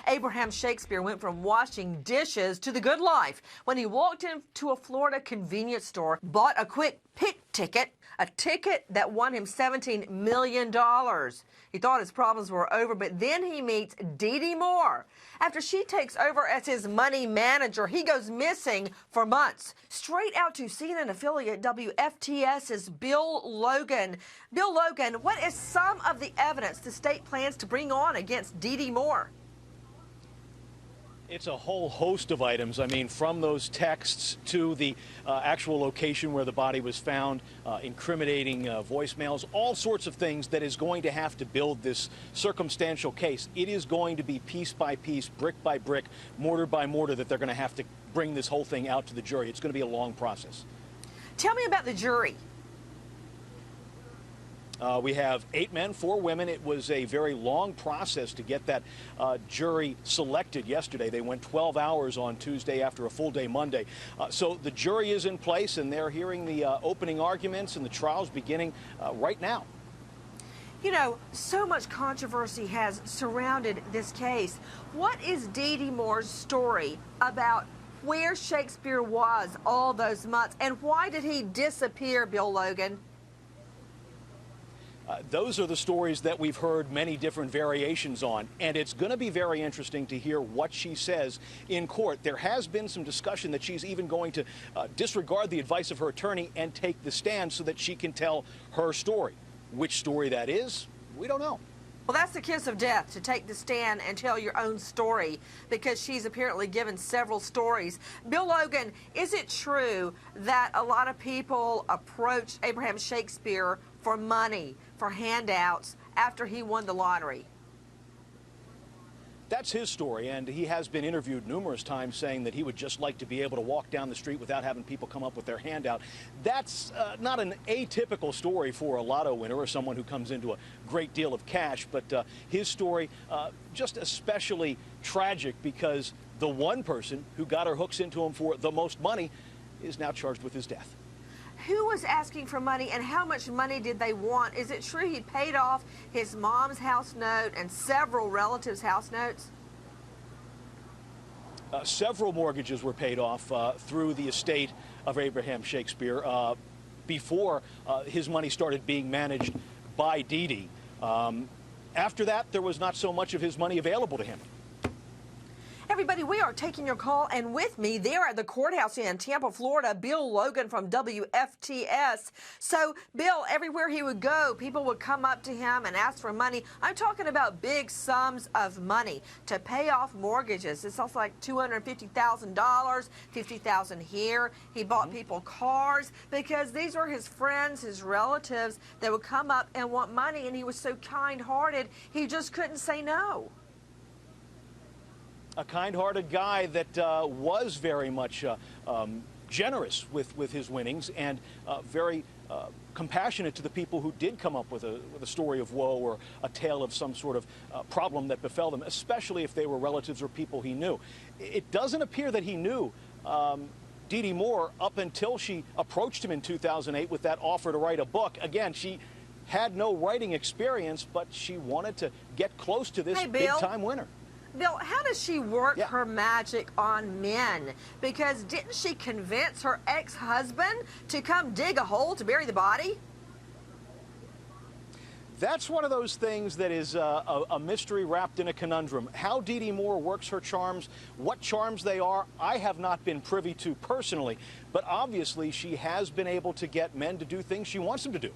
Abraham Shakespeare went from washing dishes to the good life when he walked into a Florida convenience store, bought a quick pick ticket, a ticket that won him $17 million. He thought his problems were over, but then he meets Dee Moore. After she takes over as his money manager, he goes missing for months. Straight out to CNN affiliate WFTS's Bill Logan. Bill Logan, what is some of the evidence the state plans to bring on against Dee Moore? It's a whole host of items. I mean, from those texts to the actual location where the body was found, incriminating voicemails, all sorts of things that is going to have to build this circumstantial case. It is going to be piece by piece, brick by brick, mortar by mortar that they're going to have to bring this whole thing out to the jury. It's going to be a long process. Tell me about the jury. We have 8 men, 4 women. It was a very long process to get that jury selected yesterday. They went 12 hours on Tuesday after a full day Monday. So the jury is in place, and they're hearing the opening arguments, and the trial's beginning right now. You know, so much controversy has surrounded this case. What is Dee Moore's story about where Shakespeare was all those months, and why did he disappear, Bill Logan? Those are the stories that we've heard many different variations on, and it's going to be very interesting to hear what she says in court. There has been some discussion that she's even going to disregard the advice of her attorney and take the stand so that she can tell her story. Which story that is, we don't know. Well, that's the kiss of death, to take the stand and tell your own story, because she's apparently given several stories. Bill Logan, is it true that a lot of people approached Abraham Shakespeare for money, for handouts, after he won the lottery? That's his story, and he has been interviewed numerous times saying that he would just like to be able to walk down the street without having people come up with their handout. That's not an atypical story for a lotto winner or someone who comes into a great deal of cash, but his story just especially tragic because the one person who got her hooks into him for the most money is now charged with his death. Who was asking for money, and how much money did they want? Is it true he paid off his mom's house note and several relatives' house notes? Several mortgages were paid off through the estate of Abraham Shakespeare before his money started being managed by Dee. After that, there was not so much of his money available to him. Everybody, we are taking your call, and with me there at the courthouse in Tampa, Florida, Bill Logan from WFTS. So, Bill, everywhere he would go, people would come up to him and ask for money. I'm talking about big sums of money to pay off mortgages. It's also like $250,000, $50,000 here. He bought people cars because these were his friends, his relatives that would come up and want money, and he was so kind-hearted, he just couldn't say no. A kind-hearted guy that was very much generous with his winnings and very compassionate to the people who did come up with a story of woe or a tale of some sort of problem that befell them, especially if they were relatives or people he knew. It doesn't appear that he knew Dee Moore up until she approached him in 2008 with that offer to write a book. Again, she had no writing experience, but she wanted to get close to this big-time winner. Bill, how does she work her magic on men? Because didn't she convince her ex-husband to come dig a hole to bury the body? That's one of those things that is a mystery wrapped in a conundrum. How Dee Moore works her charms, what charms they are, I have not been privy to personally. But obviously, she has been able to get men to do things she wants them to do.